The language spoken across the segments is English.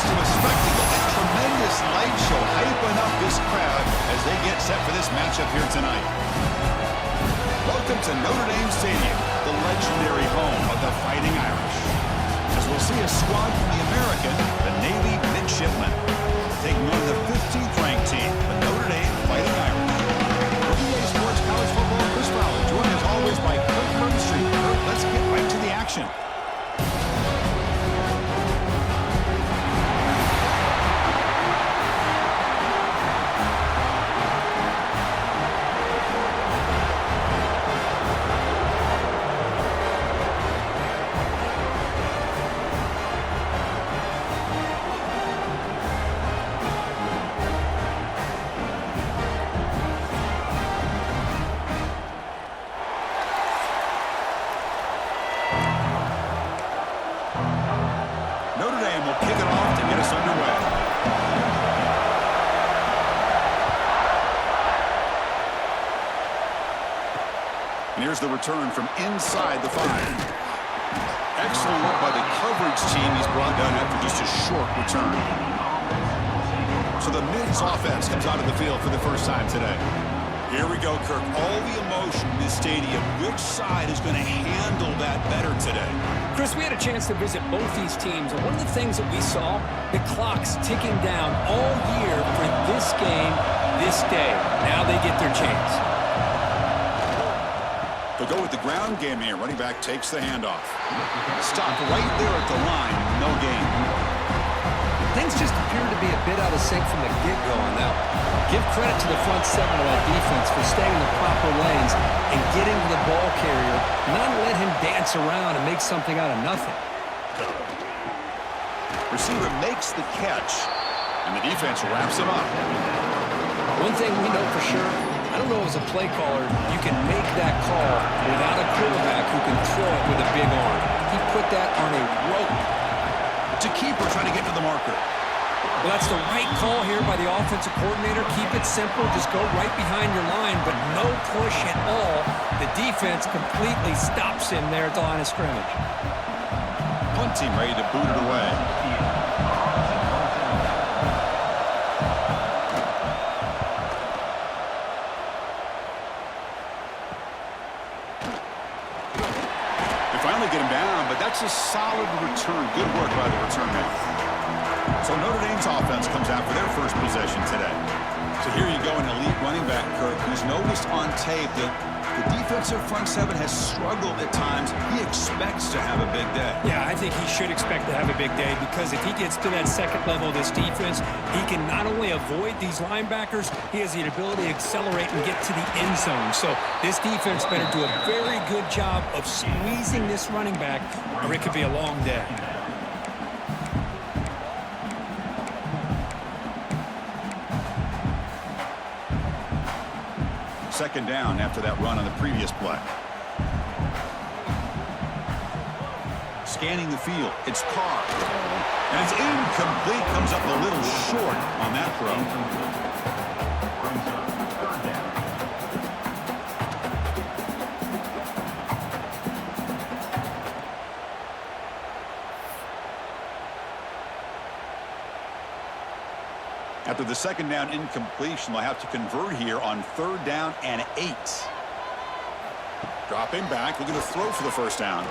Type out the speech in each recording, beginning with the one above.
to a spectacle, a tremendous light show hyping up this crowd as they get set for this matchup here tonight. Welcome to Notre Dame Stadium, the legendary home of the Fighting Irish. As we'll see a squad from the American, the Navy Midshipmen, taking on the 15th ranked team, the Notre Dame Fighting Irish. For EA Sports College Football, Chris Fowler, joined as always by Kirk Street. Kirk, let's get right to the action. Here's the return from inside the 5. Excellent work by the coverage team. He's brought down after just a short return. So the Mids offense comes out of the field for the first time today. Here we go, Kirk. All the emotion in this stadium. Which side is going to handle that better today? Chris, we had a chance to visit both these teams, and one of the things that we saw, the clock's ticking down all year for this game, this day. Now they get their chance. They'll go with the ground game here. Running back takes the handoff. Stopped right there at the line. No gain. Things just appear to be a bit out of sync from the get-go on that one. Give credit to the front 7 of that defense for staying in the proper lanes and getting to the ball carrier, not let him dance around and make something out of nothing. Receiver makes the catch, and the defense wraps him up. One thing we know for sure, I don't know as a play caller, you can make that call without a quarterback who can throw it with a big arm. He put that on a rope. To keeper trying to get to the marker. Well, that's the right call here by the offensive coordinator. Keep it simple. Just go right behind your line, but no push at all. The defense completely stops him there at the line of scrimmage. Punt team ready to boot it away. Get him down, but that's a solid return. Good work by the return man. So Notre Dame's offense comes out for their first possession today. So here you go, an elite running back, Kirk, who's noticed on tape that the defensive front 7 has struggled at times. He expects to have a big day. Yeah, I think he should expect to have a big day because if he gets to that second level of this defense, he can not only avoid these linebackers, he has the ability to accelerate and get to the end zone. So this defense better do a very good job of squeezing this running back or it could be a long day. Second down after that run on the previous play. Scanning the field. It's Carr. And it's incomplete. Comes up a little short on that throw. After the second down incompletion, they'll have to convert here on 3rd down and 8. Dropping back, looking to throw for the first down.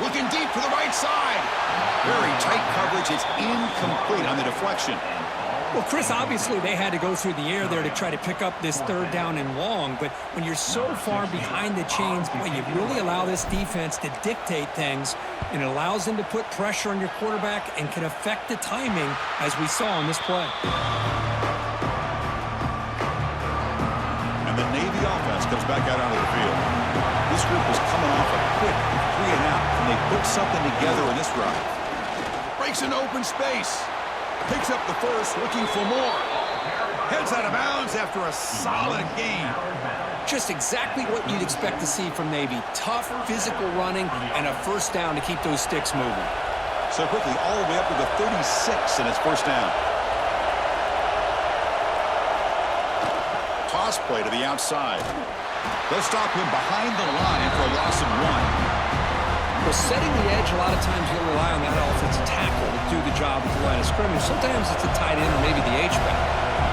Looking deep to the right side. Very tight coverage. It's incomplete on the deflection. Well, Chris, obviously they had to go through the air there to try to pick up this 3rd down and long, but when you're so far behind the chains, boy, you really allow this defense to dictate things, and it allows them to put pressure on your quarterback and can affect the timing, as we saw on this play. And the Navy offense comes back out onto the field. This group is coming off a quick 3 and out, and they put something together in this drive. Breaks into open space. Picks up the first, looking for more. Heads out of bounds after a solid gain. Just exactly what you'd expect to see from Navy. Tough, physical running, and a first down to keep those sticks moving. So quickly, all the way up to the 36, and it's first down. Toss play to the outside. They'll stop him behind the line for a loss of 1. Well, setting the edge, a lot of times you'll rely on that offensive tackle to do the job at the line of scrimmage. Sometimes it's a tight end or maybe the H-back.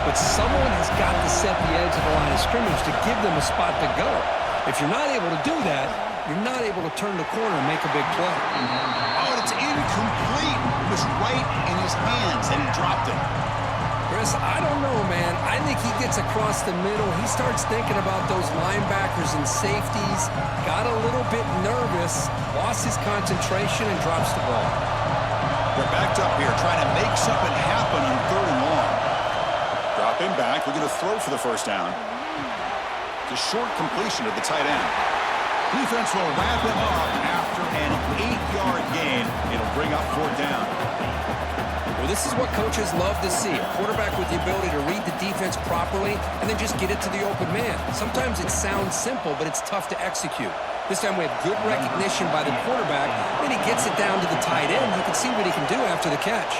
But someone has got to set the edge of the line of scrimmage to give them a spot to go. If you're not able to do that, you're not able to turn the corner and make a big play. Oh, and it's incomplete. It was right in his hands, and he dropped it. Chris, I don't know, man. I think he gets across the middle. He starts thinking about those linebackers and safeties, got a little bit nervous, lost his concentration, and drops the ball. They're backed up here, trying to make something happen on 3rd and long. Drop him back. We're going to throw for the first down. It's a short completion to the tight end. Defense will wrap him up after an 8-yard gain. It'll bring up 4th down. Well, this is what coaches love to see. A quarterback with the ability to read the defense properly and then just get it to the open man. Sometimes it sounds simple, but it's tough to execute. This time we have good recognition by the quarterback, and he gets it down to the tight end. You can see what he can do after the catch.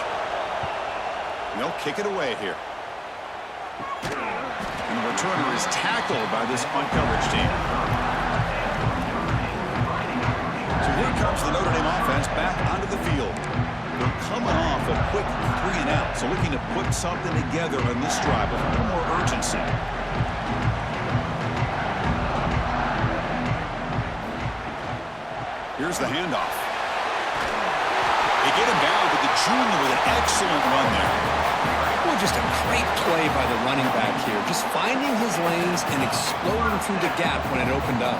They'll kick it away here. And the returner is tackled by this punt coverage team. So here comes the Notre Dame offense back onto the field. They're coming off a quick 3-and-out, so looking to put something together on this drive with a little more urgency. Here's the handoff. They get him down to the junior with an excellent run there. Well, just a great play by the running back here. Just finding his lanes and exploding through the gap when it opened up.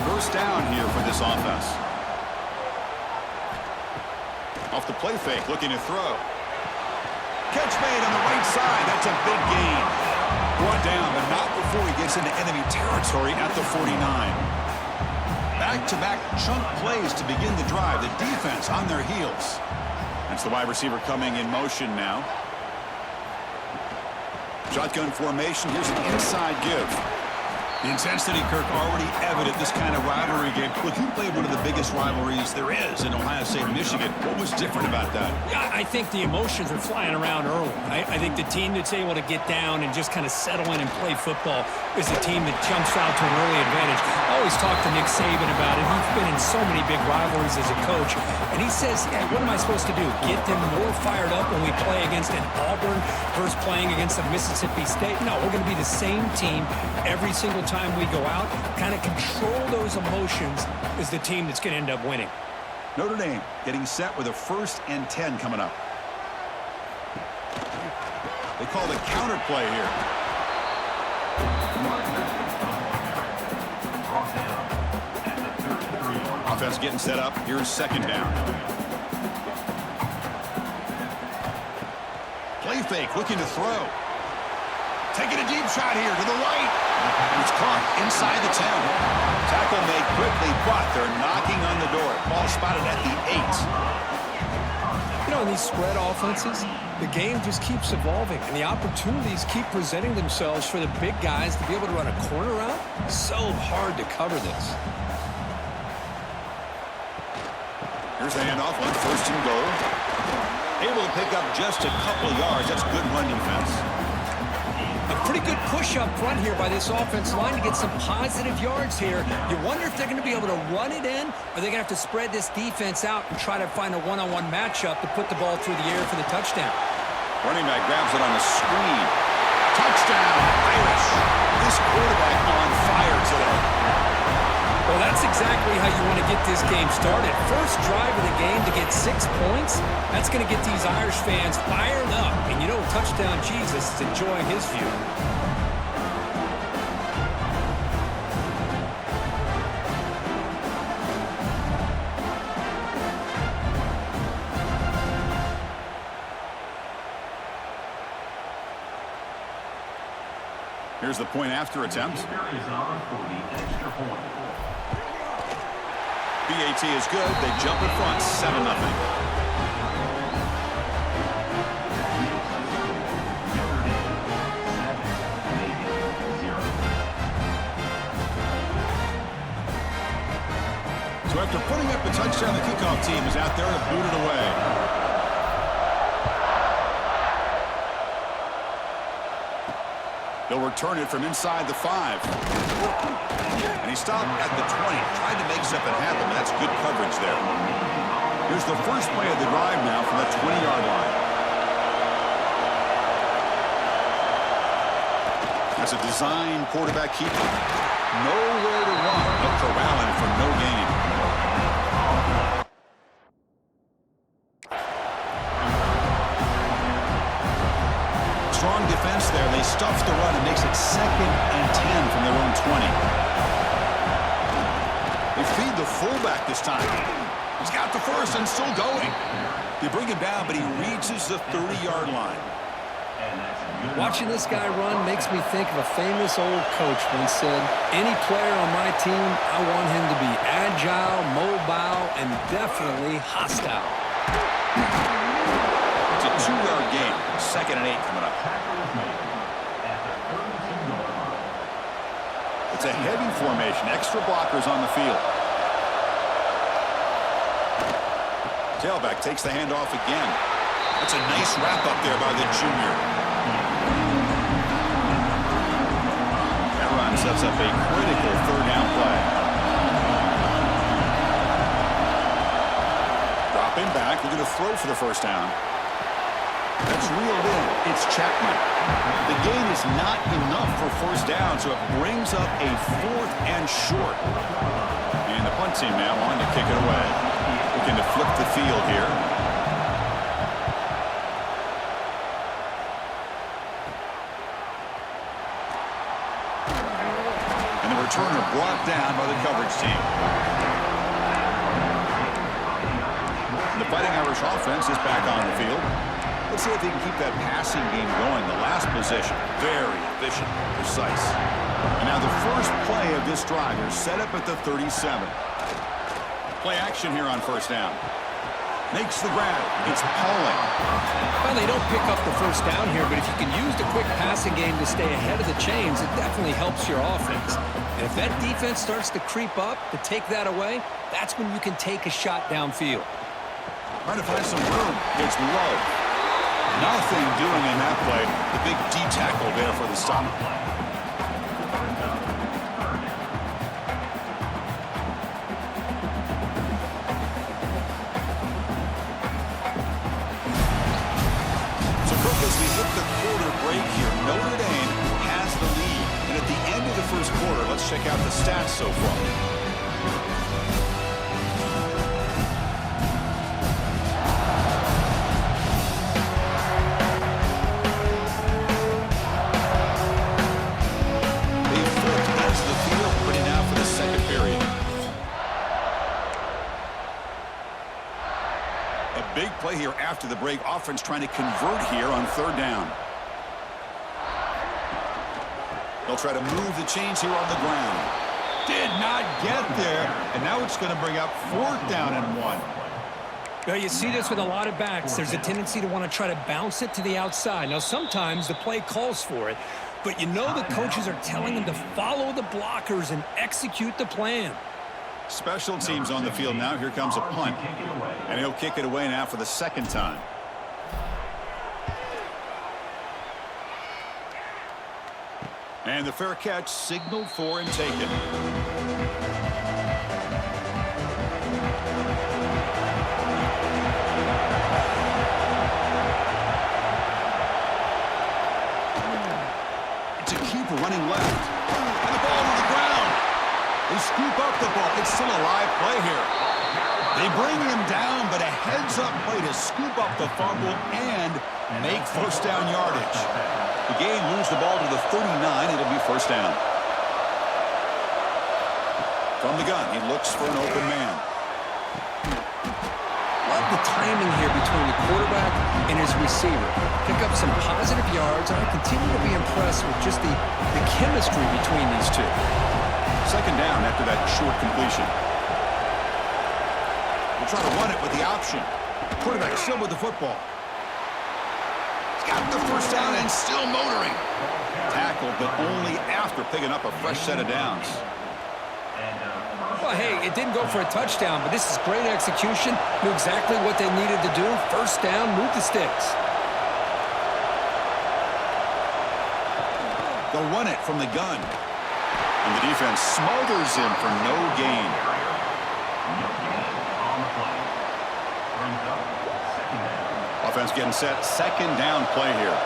First down here for this offense. Off the play fake, looking to throw. Catch made on the right side. That's a big gain. Brought down, but not before he gets into enemy territory at the 49. Back-to-back chunk plays to begin the drive. The defense on their heels. That's the wide receiver coming in motion now. Shotgun formation. Here's an inside give. The intensity, Kirk, already evident this kind of rivalry game. Look, you played one of the biggest rivalries there is in Ohio State, Michigan. What was different about that? Yeah, I think the emotions are flying around early. I think the team that's able to get down and just kind of settle in and play football is the team that jumps out to an early advantage. I always talk to Nick Saban about it. He's been in so many big rivalries as a coach, and he says, yeah, what am I supposed to do? Get them more fired up when we play against an Auburn versus playing against a Mississippi State? No, we're going to be the same team every single time we go out. Kind of control those emotions is the team that's going to end up winning. Notre Dame getting set with a 1st and 10 coming up. They call the counter play here. Offense getting set up. Here's 2nd down. Play fake, looking to throw. Taking a deep shot here to the right. It's caught inside the 10. Tackle made quickly, but they're knocking on the door. Ball spotted at the 8. You know, in these spread offenses, the game just keeps evolving, and the opportunities keep presenting themselves for the big guys to be able to run a corner route. So hard to cover this. Here's the handoff on 1st and goal. Able to pick up just a couple of yards. That's good run defense. A pretty good push up front here by this offensive line to get some positive yards here. You wonder if they're going to be able to run it in, or they're going to have to spread this defense out and try to find a one-on-one matchup to put the ball through the air for the touchdown. Running back grabs it on the screen. Touchdown, Irish. This quarterback on fire today. Well, that's exactly how you want to get this game started. First drive of the game to get 6 points. That's going to get these Irish fans fired up. And you know, touchdown Jesus is enjoying his view. Here's the point after attempt. BAT is good. They jump in front, 7-0. So after putting up the touchdown, the kickoff team is out there to boot it away. They'll return it from inside the 5. And he stopped at the 20. Tried to make something happen, but that's good coverage there. Here's the first play of the drive now from the 20-yard line. As a design quarterback keeper, nowhere to run, but corralling for no gain. Strong defense there. They stuff the run and makes it 2nd and 10 from their own 20. They feed the fullback this time. He's got the first and still going. They bring him down, but he reaches the 30-yard line. Watching this guy run makes me think of a famous old coach once said, any player on my team, I want him to be agile, mobile, and definitely hostile. It's a 2-yard gain. 2nd and 8 coming up. It's a heavy formation. Extra blockers on the field. Tailback takes the handoff again. That's a nice wrap up there by the junior. That run sets up a critical 3rd down play. Dropping back, looking to throw for the 1st down. That's reeled in. It's Chapman. The gain is not enough for 1st down, so it brings up a 4th and short. And the punt team now on to kick it away. Looking to flip the field here. And the returner brought down by the coverage team. The Fighting Irish offense is back on the field. Let's see if they can keep that passing game going. The last possession, very efficient, precise. And now the first play of this drive is set up at the 37. Play action here on 1st down. Makes the grab. It's Pauling. Well, they don't pick up the 1st down here, but if you can use the quick passing game to stay ahead of the chains, it definitely helps your offense. And if that defense starts to creep up to take that away, that's when you can take a shot downfield. Trying to find some room. It's low. Nothing doing in that play. The big D tackle there for the stop. So, Cook, as we hit the quarter break here, Notre Dame has the lead. And at the end of the 1st quarter, let's check out the stats so far. Big play here after the break. Offense trying to convert here on 3rd down. They'll try to move the chains here on the ground. Did not get there. And now it's going to bring up 4th down and 1. Well, you see this with a lot of backs. There's a tendency to want to try to bounce it to the outside. Now, sometimes the play calls for it, but you know the coaches are telling them to follow the blockers and execute the plan. Special teams on the field now. Here comes a punt. And he'll kick it away now for the 2nd time. And the fair catch signaled for and taken. It's a keeper running left. And the ball to the ground. They scoop up the ball. It's still a live play here. They bring him down, but a heads-up play to scoop up the fumble and make 1st down yardage. The game moves the ball to the 39. It'll be 1st down. From the gun, he looks for an open man. Love the timing here between the quarterback and his receiver. Pick up some positive yards, and I continue to be impressed with just the chemistry between these two. 2nd down after that short completion. We'll try to run it with the option. Quarterback still with the football. He's got the 1st down and still motoring. Tackled, but only after picking up a fresh set of downs. Well, hey, it didn't go for a touchdown, but this is great execution. Knew exactly what they needed to do. 1st down, move the sticks. They'll run it from the gun. And the defense smothers him for no gain. Offense getting set. 2nd down play here.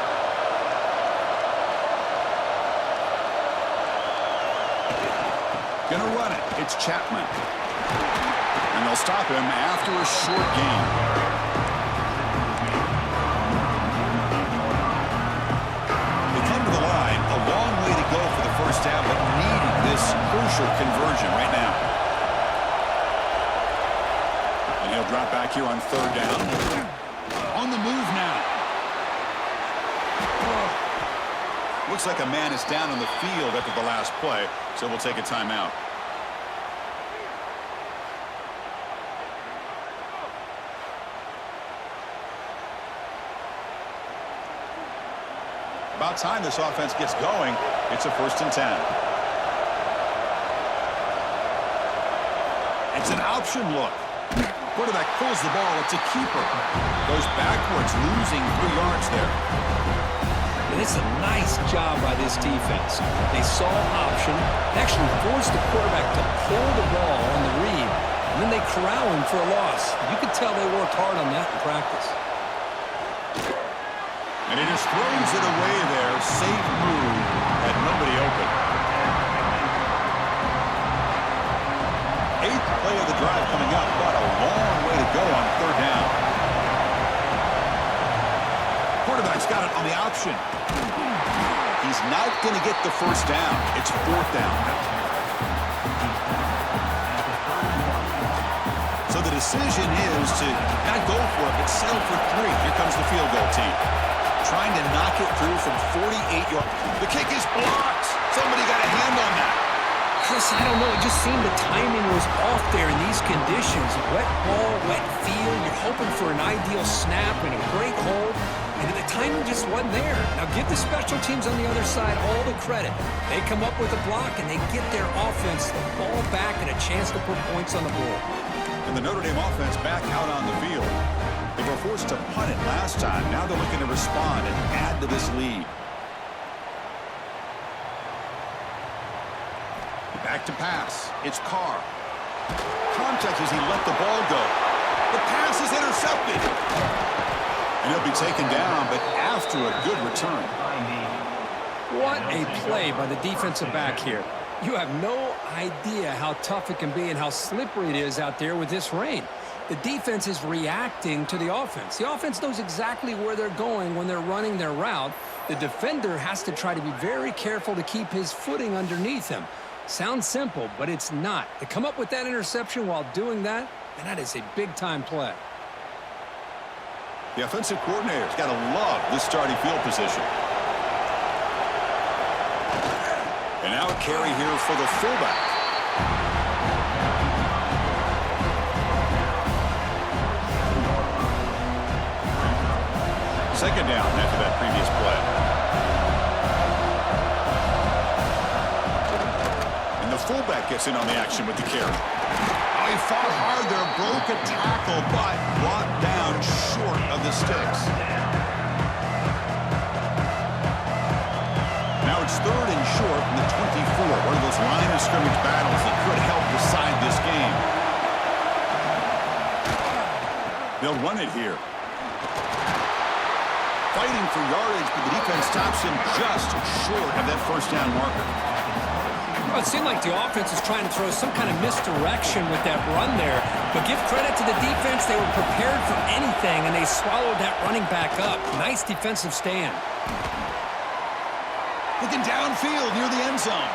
Gonna run it. It's Chapman. And they'll stop him after a short gain. They come to the line. A long way to go for the first down, but needing this crucial conversion right now. And he'll drop back here on third down. On the move now. Looks like a man is down on the field after the last play, so we'll take a timeout. About time this offense gets going. It's a 1st and 10. It's an option look. Quarterback pulls the ball. It's a keeper. Goes backwards, losing 3 yards there. And it's a nice job by this defense. They saw option, actually forced the quarterback to pull the ball on the read, and then they corral him for a loss. You could tell they worked hard on that in practice. And he just throws it away there. Safe move. Had nobody open. 8th play of the drive coming up, but a long way to go on 3rd down. Quarterback's got it on the option. He's not going to get the first down. It's 4th down. So the decision is to not go for it, but settle for 3. Here comes the field goal team. Trying to knock it through from 48 yards. The kick is blocked. Somebody got a hand on that. Chris, I don't know. It just seemed the timing was off there in these conditions. Wet ball, wet field. You're hoping for an ideal snap and a great hold. And the timing just wasn't there. Now give the special teams on the other side all the credit. They come up with a block and they get their offense the ball back and a chance to put points on the board. And the Notre Dame offense back out on the field. They were forced to punt it last time. Now they're looking to respond and add to this lead. Back to pass. It's Carr. Contact as he let the ball go. The pass is intercepted. And he'll be taken down, but after a good return. What a play by the defensive back here. You have no idea how tough it can be and how slippery it is out there with this rain. The defense is reacting to the offense. The offense knows exactly where they're going when they're running their route. The defender has to try to be very careful to keep his footing underneath him. Sounds simple, but it's not. To come up with that interception while doing that, and that is a big-time play. The offensive coordinator's got to love this starting field position. And now a carry here for the fullback. Second down after that previous play. And the fullback gets in on the action with the carry. He fought hard there, broke a tackle, but brought down short of the sticks. Now it's 3rd and short from the 24. One of those line of scrimmage battles that could help decide this game. They'll run it here. Fighting for yardage, but the defense stops him just short of that first down marker. Well, it seemed like the offense was trying to throw some kind of misdirection with that run there. But give credit to the defense. They were prepared for anything, and they swallowed that running back up. Nice defensive stand. Looking downfield near the end zone.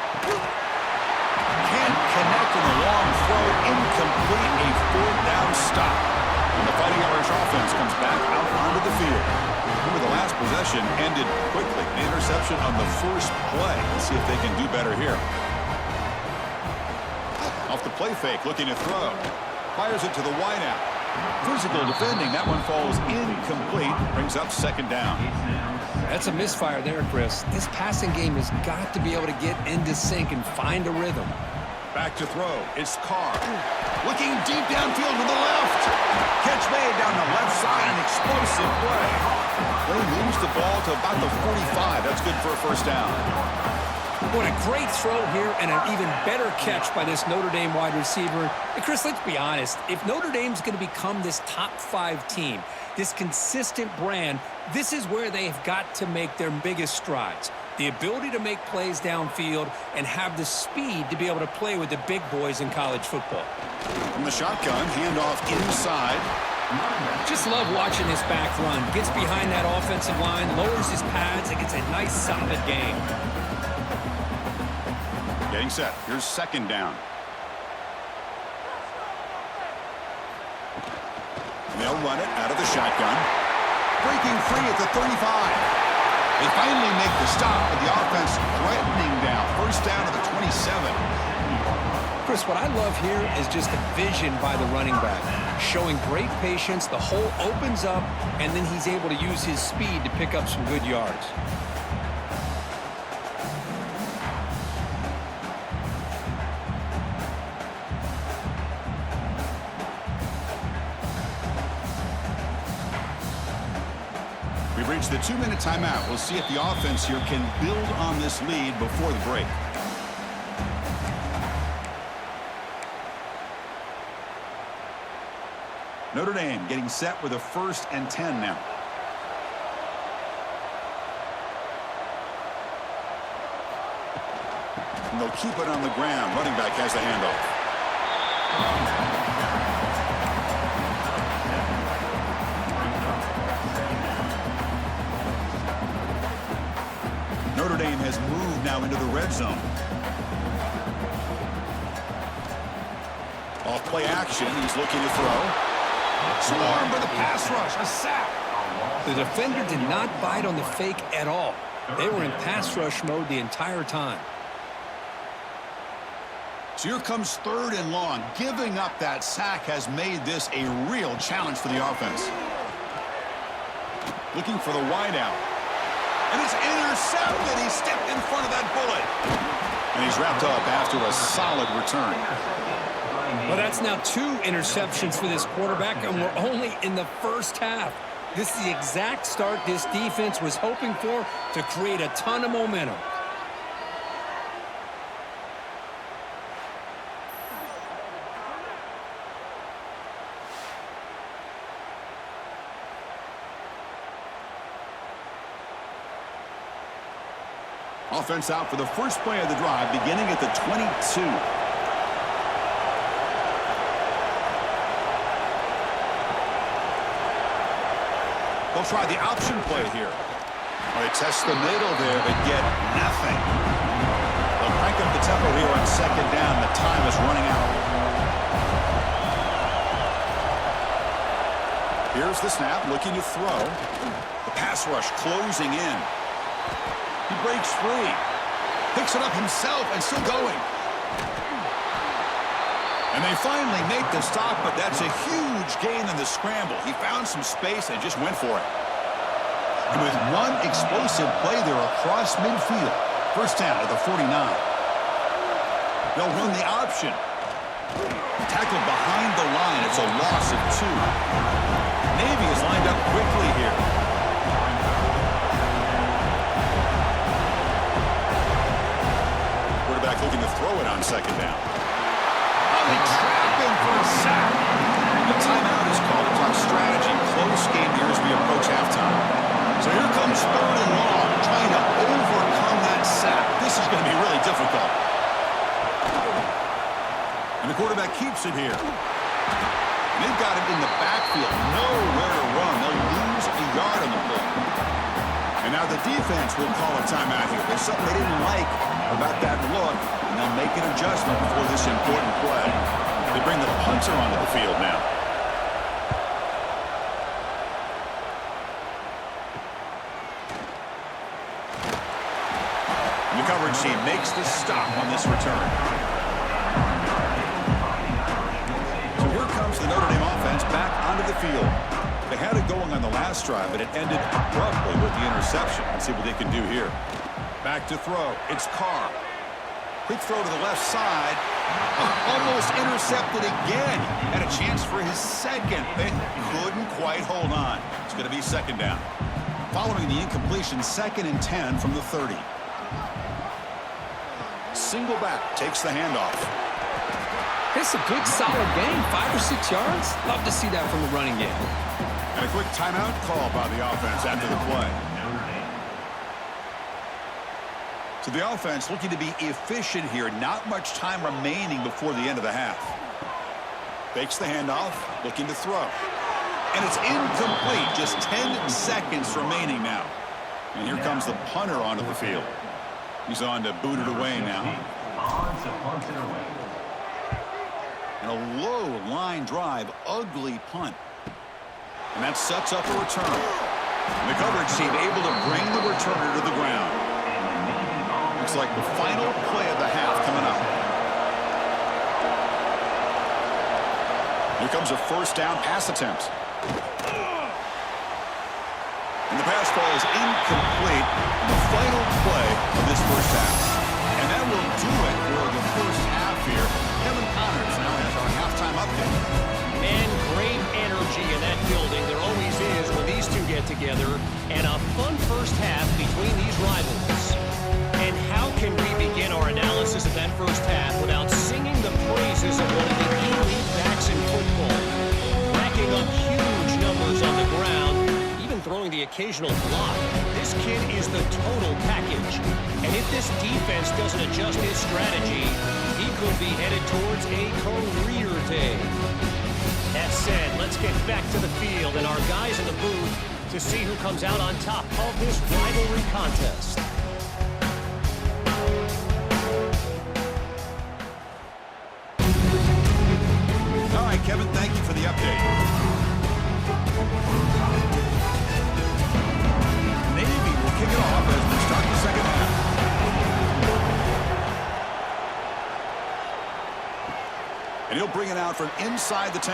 Can't connect in the long throw. Incomplete. A 4th down stop. And the Fighting Irish offense comes back out onto the field. Remember, the last possession ended quickly. An interception on the first play. Let's see if they can do better here. Off the play fake, looking to throw. Fires it to the wideout. Physical defending. That one falls incomplete. Brings up 2nd down. That's a misfire there, Chris. This passing game has got to be able to get into sync and find a rhythm. Back to throw. It's Carr. Looking deep downfield to the left. Catch made down the left side. An explosive play. They moves the ball to about the 45. That's good for a first down. What a great throw here and an even better catch by this Notre Dame wide receiver. And Chris, let's be honest. If Notre Dame's going to become this top 5 team, this consistent brand, this is where they have got to make their biggest strides. the ability to make plays downfield, and have the speed to be able to play with the big boys in college football. From the shotgun, handoff inside. Just love watching this back run. Gets behind that offensive line, lowers his pads, and gets a nice, solid game. Getting set. Here's second down. They'll run it out of the shotgun. Breaking free at the 35. They finally make the stop, but the offense threatening down. First down to the 27. Chris, what I love here is just the vision by the running back. Showing great patience, the hole opens up, and then he's able to use his speed to pick up some good yards. We've reached the 2-minute timeout. We'll see if the offense here can build on this lead before the break. Notre Dame getting set with a 1st and 10 now. And they'll keep it on the ground. Running back has the handoff. Notre Dame has moved now into the red zone. Off play action. He's looking to throw. Swarmed by the pass rush. A sack. The defender did not bite on the fake at all. They were in pass rush mode the entire time. So here comes 3rd and long. Giving up that sack has made this a real challenge for the offense. Looking for the wideout. And it's intercepted. He stepped in front of that bullet. And he's wrapped up after a solid return. Well, that's now 2 interceptions for this quarterback, and we're only in the first half. This is the exact start this defense was hoping for to create a ton of momentum. Offense out for the first play of the drive, beginning at the 22. They'll try the option play here. Well, they test the middle there, but get nothing. They'll crank up the tempo here on second down. The time is running out. Here's the snap, looking to throw. The pass rush closing in. He breaks free. Picks it up himself and still going. And they finally make the stop, but that's a huge gain in the scramble. He found some space and just went for it. And with one explosive play there across midfield, first down at the 49. They'll run the option. Tackled behind the line. It's a loss of 2. Navy is lined up quickly here. Quarterback looking to throw it on second down. They trap him for a sack. The timeout is called to talk strategy. Close game here as we approach halftime. So here comes 3rd and long, trying to overcome that sack. This is going to be really difficult. And the quarterback keeps it here. They've got it in the backfield. Nowhere to run. They'll lose a yard on the play. And now the defense will call a timeout here. There's something they didn't like about that look, and they'll make an adjustment before this important play. They bring the punter onto the field now. And the coverage team makes the stop on this return. So here comes the Notre Dame offense back onto the field. They had it going on the last drive, but it ended abruptly with the interception. Let's see what they can do here. Back to throw. It's Carr. Quick throw to the left side. Almost intercepted again. Had a chance for his second. They couldn't quite hold on. It's going to be second down. Following the incompletion, 2nd and 10 from the 30. Single back takes the handoff. It's a good, solid game. 5 or 6 yards. Love to see that from the running game. And a quick timeout call by the offense after the play. So the offense looking to be efficient here. Not much time remaining before the end of the half. Fakes the handoff, looking to throw. And it's incomplete. Just 10 seconds remaining now. And here comes the punter onto the field. He's on to boot it away now. And a low line drive, ugly punt. And that sets up a return. And the coverage team able to bring the returner to the ground. Looks like the final play of the half coming up. Here comes a first down pass attempt. And the pass ball is incomplete in the final play of this first half. And that will do it for the first half here. Kevin Connors now has our halftime update. And great energy in that building. There always is when these two get together. And a fun first half between these rivals. And how can we begin our analysis of that first half without singing the praises of one of the elite backs in football? Racking up huge numbers on the ground, even throwing the occasional block. This kid is the total package. And if this defense doesn't adjust his strategy, he could be headed towards a career day. That said, let's get back to the field and our guys in the booth to see who comes out on top of this rivalry contest. All right, Kevin, thank you for the update. Navy will kick it off as we start the second half. And he'll bring it out from inside the 10.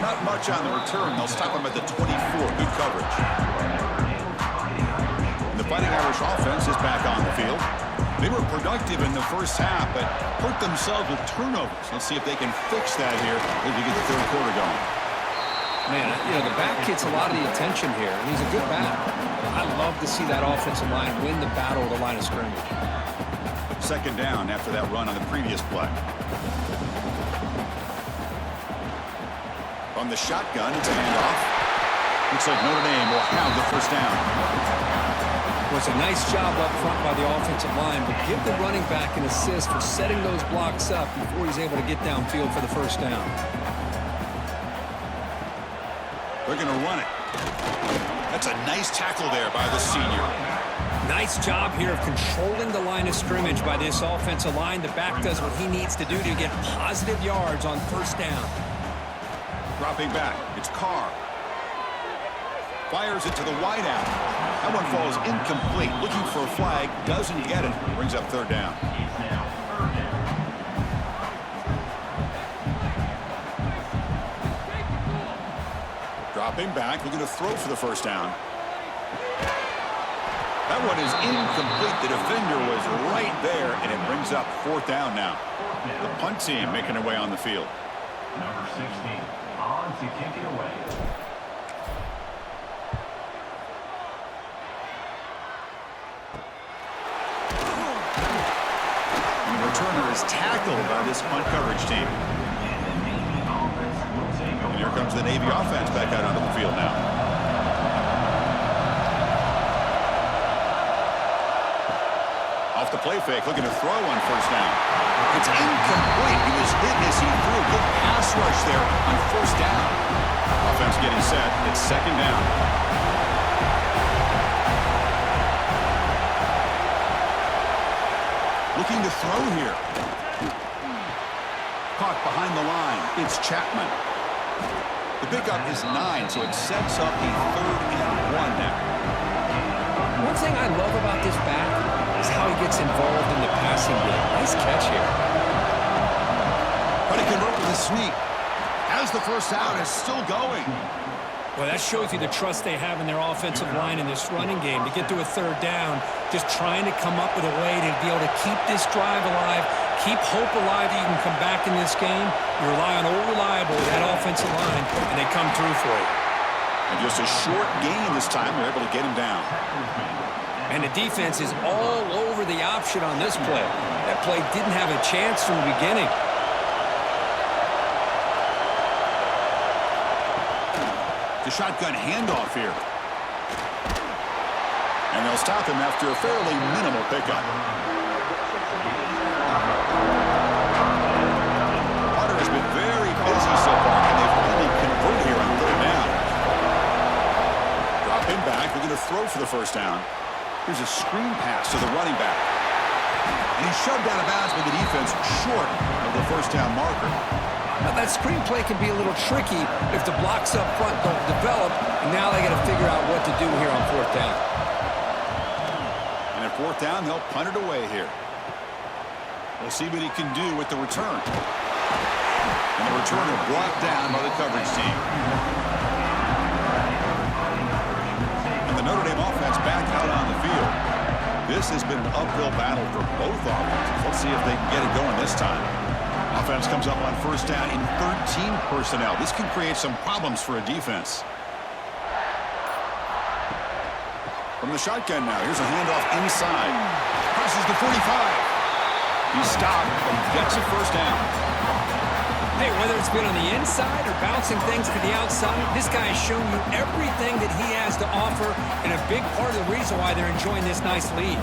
Not much on the return. They'll stop him at the 24. Good coverage. And the Fighting Irish offense is back on the field. They were productive in the first half, but hurt themselves with turnovers. Let's see if they can fix that here as we get the third quarter going. Man, you know, the back gets a lot of the attention here, and he's a good back. I love to see that offensive line win the battle of the line of scrimmage. Second down after that run on the previous play. From the shotgun, it's a handoff. Looks like Notre Dame will have the first down. Well, it's a nice job up front by the offensive line, but give the running back an assist for setting those blocks up before he's able to get downfield for the first down. They're going to run it. That's a nice tackle there by the senior. Nice job here of controlling the line of scrimmage by this offensive line. The back does what he needs to do to get positive yards on first down. Dropping back, it's Carr. Fires it to the wideout. That one falls incomplete. Looking for a flag, doesn't get it. Brings up third down. Dropping back, looking to throw for the first down. That one is incomplete. The defender was right there, and it brings up fourth down now. The punt team making their way on the field. Number 16, on to kick it away. And the returner is tackled by this punt coverage team. And here comes the Navy offense back out onto the field now. Off the play fake, looking to throw on first down. It's incomplete. He was hit as he threw. Good pass rush there on first down. Offense getting set. It's second down. Looking to throw here. Caught behind the line. It's Chapman. The pickup is 9, so it sets up a 3rd and 1 now. One thing I love about this back is how he gets involved in the passing game. Nice catch here. But he converted with a sneak. As the first down is still going. Well, that shows you the trust they have in their offensive line in this running game. To get to a third down, just trying to come up with a way to be able to keep this drive alive, keep hope alive that you can come back in this game. You rely on old reliable, that offensive line, and they come through for you. And just a short gain this time. They're able to get him down. And the defense is all over the option on this play. That play didn't have a chance from the beginning. The shotgun handoff here. And they'll they'll stop him after a fairly minimal pickup. Water has been very busy so far, and they've only converted here on third down. Drop him back. We're going to throw for the first down. Here's a screen pass to the running back. And he's shoved out of bounds with the defense short of the first down marker. Now, that screen play can be a little tricky if the blocks up front don't develop, and now they got to figure out what to do here on fourth down. And at fourth down, they'll punt it away here. We'll see what he can do with the return. And the returner brought down by the coverage team. And the Notre Dame offense back out on the field. This has been an uphill battle for both offenses. Let's see if they can get it going this time. Offense comes up on first down in 13 personnel. This can create some problems for a defense. From the shotgun now, here's a handoff inside. Crosses the 45. He's stopped and gets a first down. Hey, whether it's been on the inside or bouncing things to the outside, this guy has shown you everything that he has to offer, and a big part of the reason why they're enjoying this nice lead.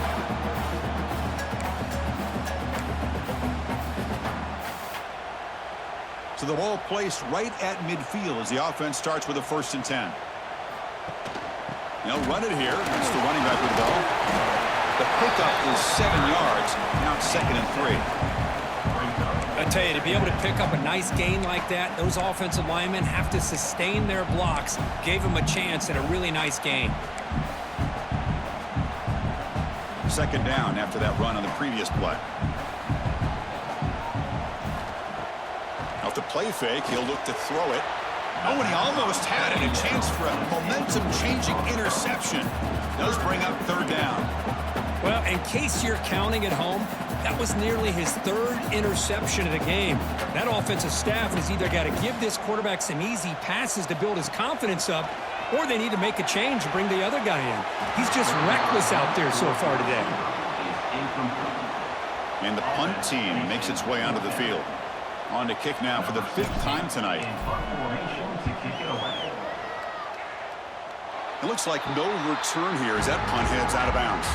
So the ball placed right at midfield as the offense starts with a 1st and 10. They'll run it here. It's the running back with the ball. The pickup is 7 yards. Now it's 2nd and 3. I tell you, to be able to pick up a nice gain like that, those offensive linemen have to sustain their blocks. Gave them a chance at a really nice gain. 2nd down after that run on the previous play. Off the play fake, he'll look to throw it. Oh, and he almost had it. A chance for a momentum-changing interception. Does bring up 3rd down. Well, in case you're counting at home, that was nearly his 3rd interception of the game. That offensive staff has either got to give this quarterback some easy passes to build his confidence up, or they need to make a change and bring the other guy in. He's just reckless out there so far today. And the punt team makes its way onto the field. On to kick now for the 5th time tonight. It looks like no return here as that punt heads out of bounds.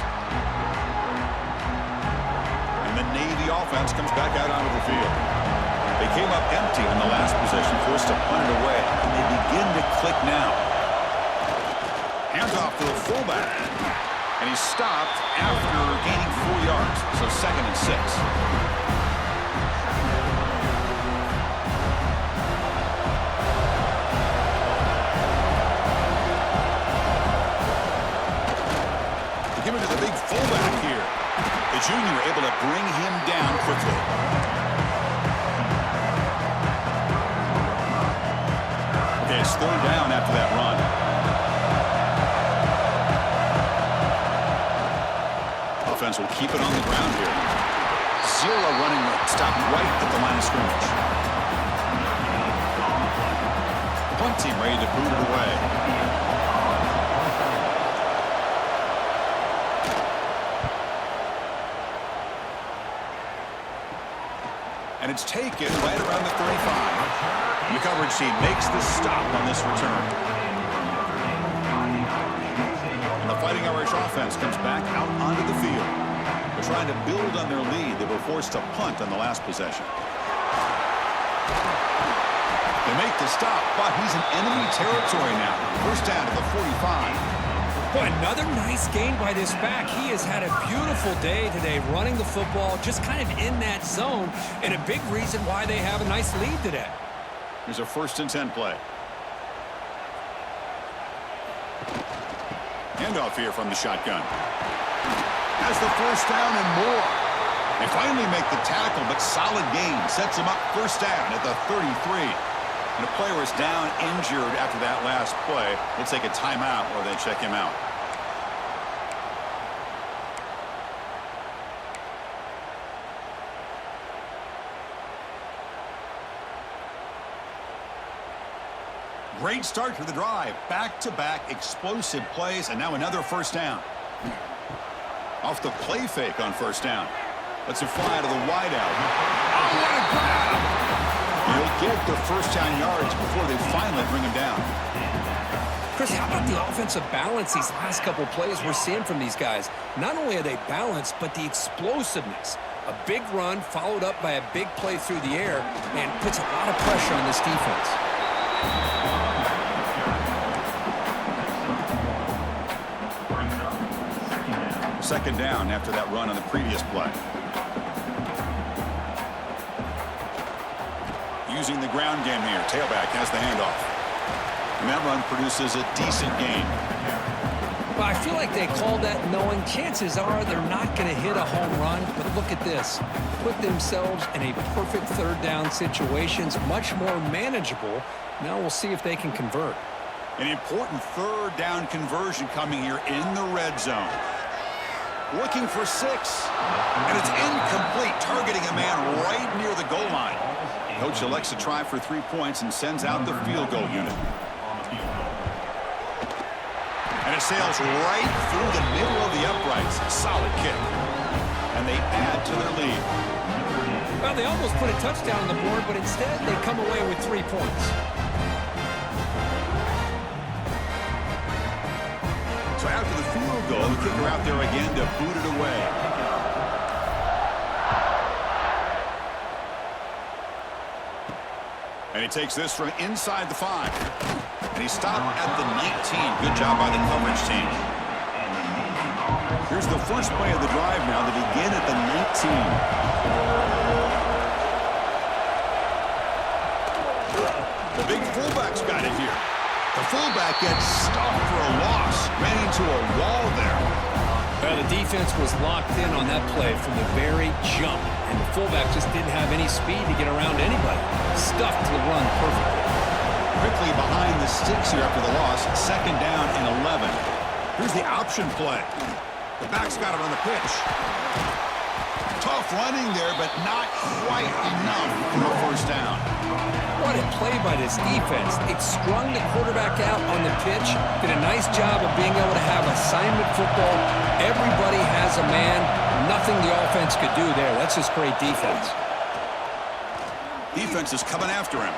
And the Navy offense comes back out onto the field. They came up empty in the last possession, forced to punt it away, and they begin to click now. Hands off to the fullback. And he's stopped after gaining 4 yards, so 2nd and 6. Give it to the big fullback here. The junior able to bring him down quickly. Okay, it's 3rd down after that run. Offense will keep it on the ground here. 0 running room. Stopped right at the line of scrimmage. Punt team ready to boot it away. And it's taken right around the 35. The coverage team makes the stop on this return. And the Fighting Irish offense comes back out onto the field. They're trying to build on their lead. They were forced to punt on the last possession. They make the stop, but he's in enemy territory now. 1st down to the 45. Boy, another nice gain by this back. He has had a beautiful day today running the football, just kind of in that zone, and a big reason why they have a nice lead today. Here's a 1st and 10 play. Handoff here from the shotgun. Has the 1st down and more. They finally make the tackle, but solid gain sets him up 1st down at the 33. And a player is down injured after that last play. We'll take a timeout or they check him out. Great start to the drive. Back-to-back explosive plays, and now another 1st down. Off the play fake on 1st down. Lets it fly to the wideout. Oh, what a grab! He'll get the 1st down yards before they finally bring him down. Chris, how about the offensive balance these last couple plays we're seeing from these guys? Not only are they balanced, but the explosiveness. A big run followed up by a big play through the air, and puts a lot of pressure on this defense. Second down after that run on the previous play. Using the ground game here. Tailback has the handoff. And that run produces a decent gain. Well, I feel like they called that knowing chances are they're not going to hit a home run. But look at this. Put themselves in a perfect third down situation. It's much more manageable. Now we'll see if they can convert. An important third down conversion coming here in the red zone. Looking for 6. And it's incomplete, targeting a man right near the goal line. Coach elects to try for 3 points and sends out the field goal unit. And it sails right through the middle of the uprights. Solid kick. And they add to their lead. Well, they almost put a touchdown on the board, but instead they come away with 3 points. So after the field goal, the kicker out there again to boot it away. And he takes this from inside the 5. And he stopped at the 19. Good job by the coverage team. Here's the first play of the drive now. They begin at the 19. The big fullback's got it here. The fullback gets stuffed for a loss. Ran into a wall there. Well, the defense was locked in on that play from the very jump. And the fullback just didn't have any speed to get around anybody. Stuffed the run perfectly. Quickly behind the sticks here after the loss. Second down and 11. Here's the option play. The back's got it on the pitch. Tough running there, but not quite enough for a first down. What a play by this defense. It strung the quarterback out on the pitch. Did a nice job of being able to have assignment football. Everybody has a man. Nothing the offense could do there. That's just great defense. Defense is coming after him.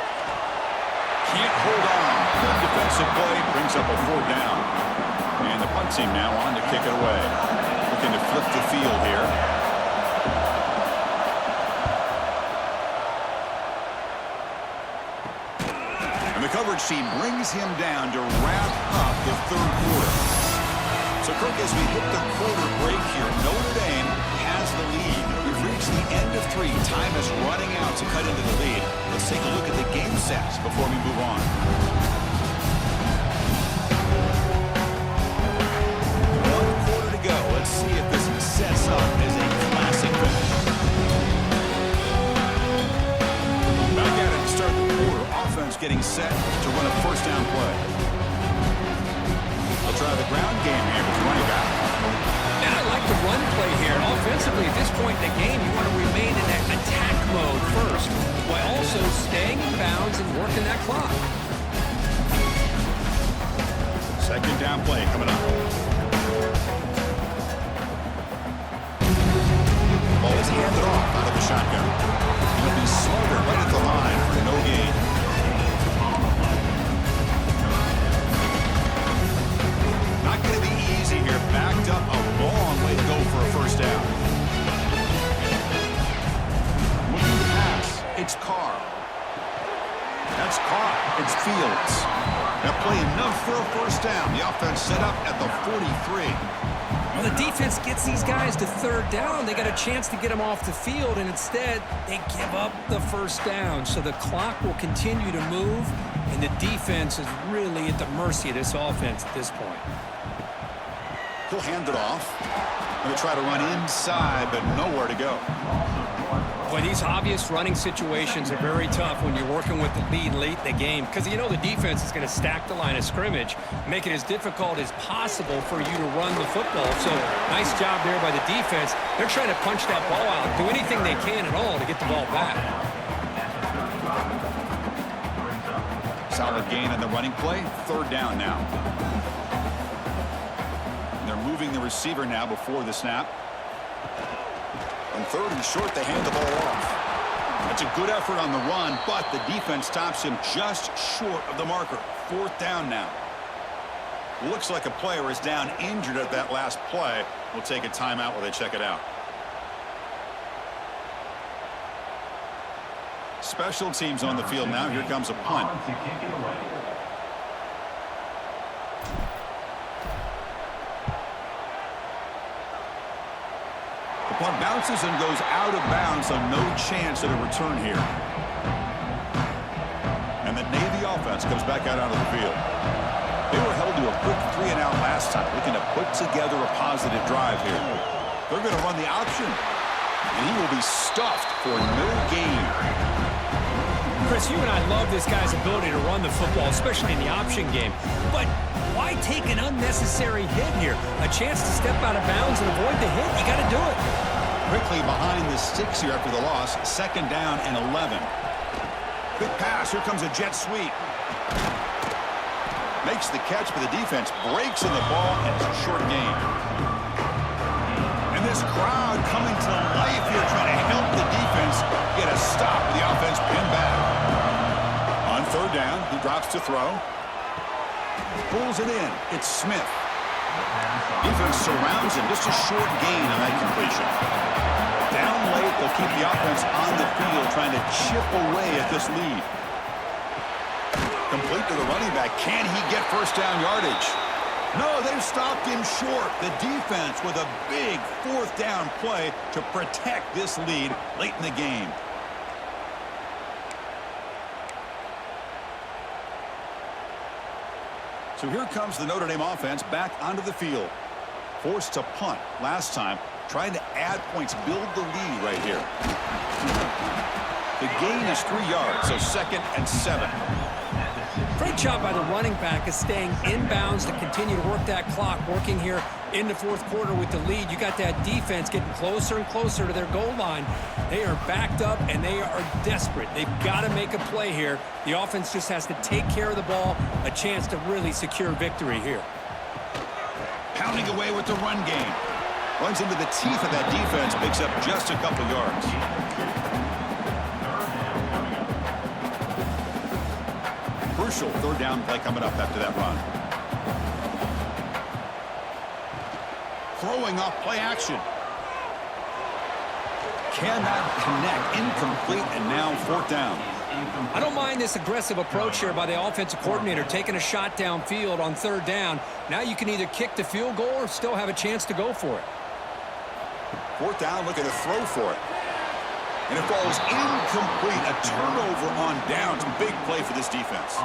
Can't hold on. Good defensive play. Brings up a 4th down. And the punt team now on to kick it away. Looking to flip the field here. And the coverage team brings him down to wrap up the third quarter. So, Kirk, as we hit the quarter break here, Notre Dame has the lead. We've reached the end of 3. Time is running out to cut into the lead. Let's take a look at the game stats before we move on. 1 quarter to go. Let's see if this sets up as a classic finish. Back at it to start the quarter. Offense getting set to run a first down play. They'll try the ground game here with the running back. And I like the run play here. Offensively, at this point in the game, you want to remain in that attack mode first, while also staying in bounds and working that clock. Second down play coming up. Ball is handed off out of the shotgun. He'll be smarter right at the line for no gain. Not going to be easy here. Backed up a long way to go for a first down. Looking to pass. It's Carr. That's caught. It's Fields. That play enough for a first down. The offense set up at the 43. Well, the defense gets these guys to third down. They got a chance to get them off the field, and instead they give up the first down. So the clock will continue to move, and the defense is really at the mercy of this offense at this point. He'll hand it off. Going to try to run inside, but nowhere to go. Boy, these obvious running situations are very tough when you're working with the lead late in the game, because you know the defense is going to stack the line of scrimmage, make it as difficult as possible for you to run the football. So nice job there by the defense. They're trying to punch that ball out, do anything they can at all to get the ball back. Solid gain on the running play. Third down now. They're moving the receiver now before the snap. On third and short, they hand the ball off. That's a good effort on the run, but the defense stops him just short of the marker. Fourth down now. Looks like a player is down injured at that last play. We'll take a timeout while they check it out. Special teams on the field now. Here comes a punt. On to kick it away. The punt bounces and goes out of bounds, so no chance at a return here. And the Navy offense comes back out onto the field. They were held to a quick 3-and-out last time, looking to put together a positive drive here. They're going to run the option, and he will be stuffed for no gain. Chris, you and I love this guy's ability to run the football, especially in the option game. But why take an unnecessary hit here? A chance to step out of bounds and avoid the hit? You got to do it. Quickly behind the sticks here after the loss. 2nd down and 11. Quick pass. Here comes a jet sweep. Makes the catch, but the defense breaks in the ball, and it's a short gain. And this crowd coming to life here, trying to help the defense get a stop. The offense pinned back. On 3rd down, he drops to throw. Pulls it in. It's Smith. Defense surrounds him. Just a short gain on that completion. Down late, they'll keep the offense on the field, trying to chip away at this lead. Complete to the running back. Can he get 1st down yardage? No, they've stopped him short. The defense with a big 4th down play to protect this lead late in the game. So here comes the Notre Dame offense back onto the field. Forced to punt last time, trying to add points, build the lead right here. The gain is 3 yards, so 2nd and 7. Great job by the running back of staying inbounds to continue to work that clock, working here in the 4th quarter with the lead. You got that defense getting closer and closer to their goal line. They are backed up, and they are desperate. They've got to make a play here. The offense just has to take care of the ball, a chance to really secure victory here. Pounding away with the run game. Runs into the teeth of that defense, picks up just a couple yards. Crucial 3rd down play coming up after that run. Throwing off play action. Cannot connect. Incomplete, and now 4th down. I don't mind this aggressive approach here by the offensive coordinator, taking a shot downfield on 3rd down. Now you can either kick the field goal or still have a chance to go for it. 4th down, looking to throw for it. And it falls incomplete. A turnover on downs. Big play for this defense.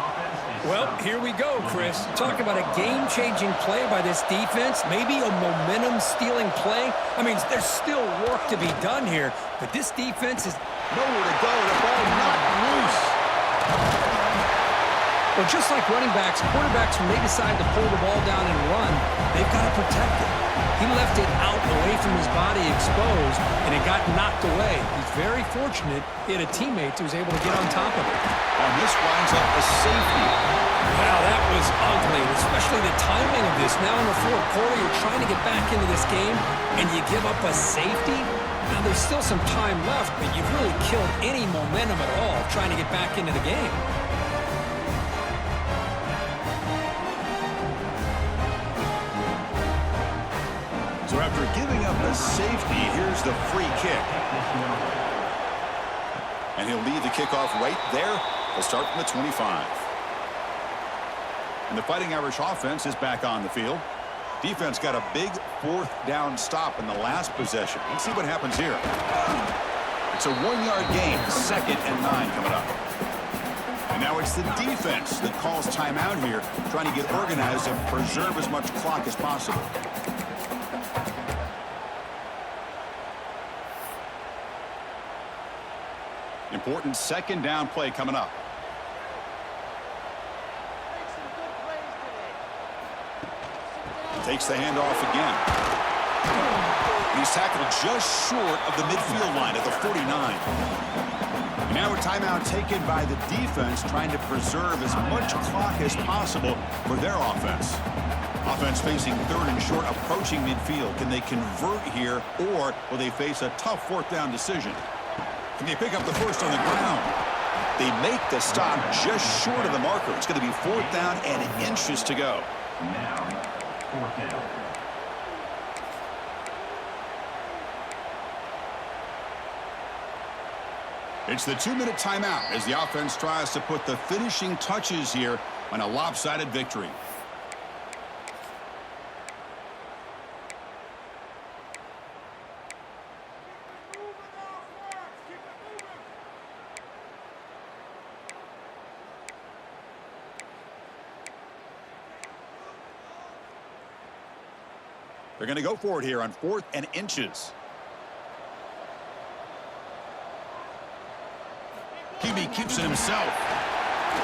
Well, here we go, Chris. Talk about a game-changing play by this defense. Maybe a momentum-stealing play. I mean, there's still work to be done here, but this defense is nowhere to go. The ball knocked loose. Well, just like running backs, quarterbacks, when they decide to pull the ball down and run, they've got to protect it. He left it out away from his body exposed, and it got knocked away. He's very fortunate he had a teammate who was able to get on top of it. And this winds up a safety. Wow, that was ugly, especially the timing of this. Now in the 4th quarter, you're trying to get back into this game, and you give up a safety? Now, there's still some time left, but you've really killed any momentum at all trying to get back into the game. So after giving up a safety, here's the free kick. And he'll lead the kickoff right there. He'll start from the 25. And the Fighting Irish offense is back on the field. Defense got a big 4th down stop in the last possession. Let's see what happens here. It's a 1-yard gain. 2nd and 9 coming up. And now it's the defense that calls timeout here, trying to get organized and preserve as much clock as possible. Important 2nd down play coming up. Takes the handoff again. He's tackled just short of the midfield line at the 49. And now a timeout taken by the defense, trying to preserve as much clock as possible for their offense. Offense facing 3rd and short, approaching midfield. Can they convert here, or will they face a tough 4th down decision? Can they pick up the 1st on the ground? They make the stop just short of the marker. It's going to be 4th down and inches to go. Now, 4th down. It's the 2-minute timeout as the offense tries to put the finishing touches here on a lopsided victory. They're going to go for it here on 4th and inches. QB keeps it himself.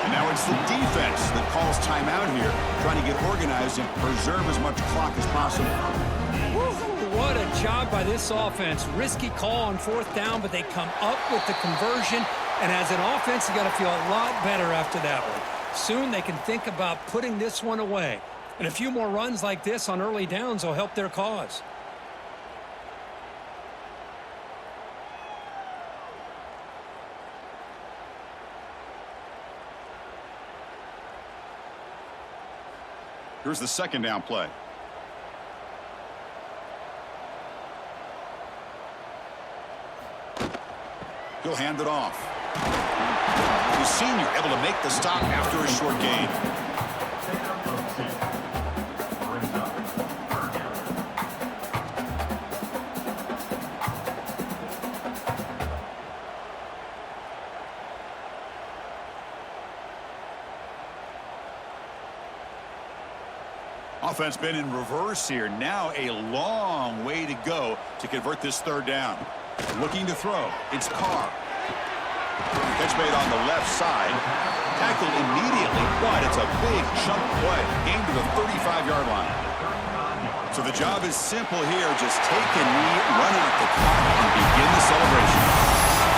And now it's the defense that calls timeout here, trying to get organized and preserve as much clock as possible. What a job by this offense. Risky call on 4th down, but they come up with the conversion. And as an offense, you got to feel a lot better after that one. Soon they can think about putting this one away. And a few more runs like this on early downs will help their cause. Here's the 2nd down play. He'll hand it off. The senior able to make the stop after a short gain. Offense been in reverse here. Now a long way to go to convert this 3rd down. Looking to throw. It's Carr. Catch made on the left side. Tackled immediately, but it's a big chunk play. Gained to the 35-yard line. So the job is simple here. Just take a knee, run out the clock, and begin the celebration.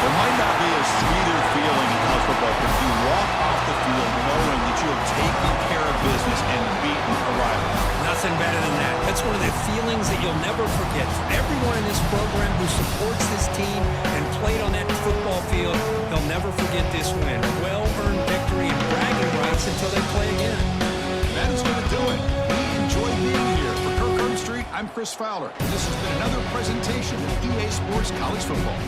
There might not be a sweeter feeling in college football, but you walk off the field knowing that you have taken care of business and beaten a rival. Nothing better than that. That's one of the feelings that you'll never forget. For everyone in this program who supports this team and played on that football field, they'll never forget this win. Well-earned victory and bragging rights until they play again. That is going to do it. We enjoyed being here. For Kirk Herbstreit, I'm Chris Fowler. This has been another presentation of EA Sports College Football.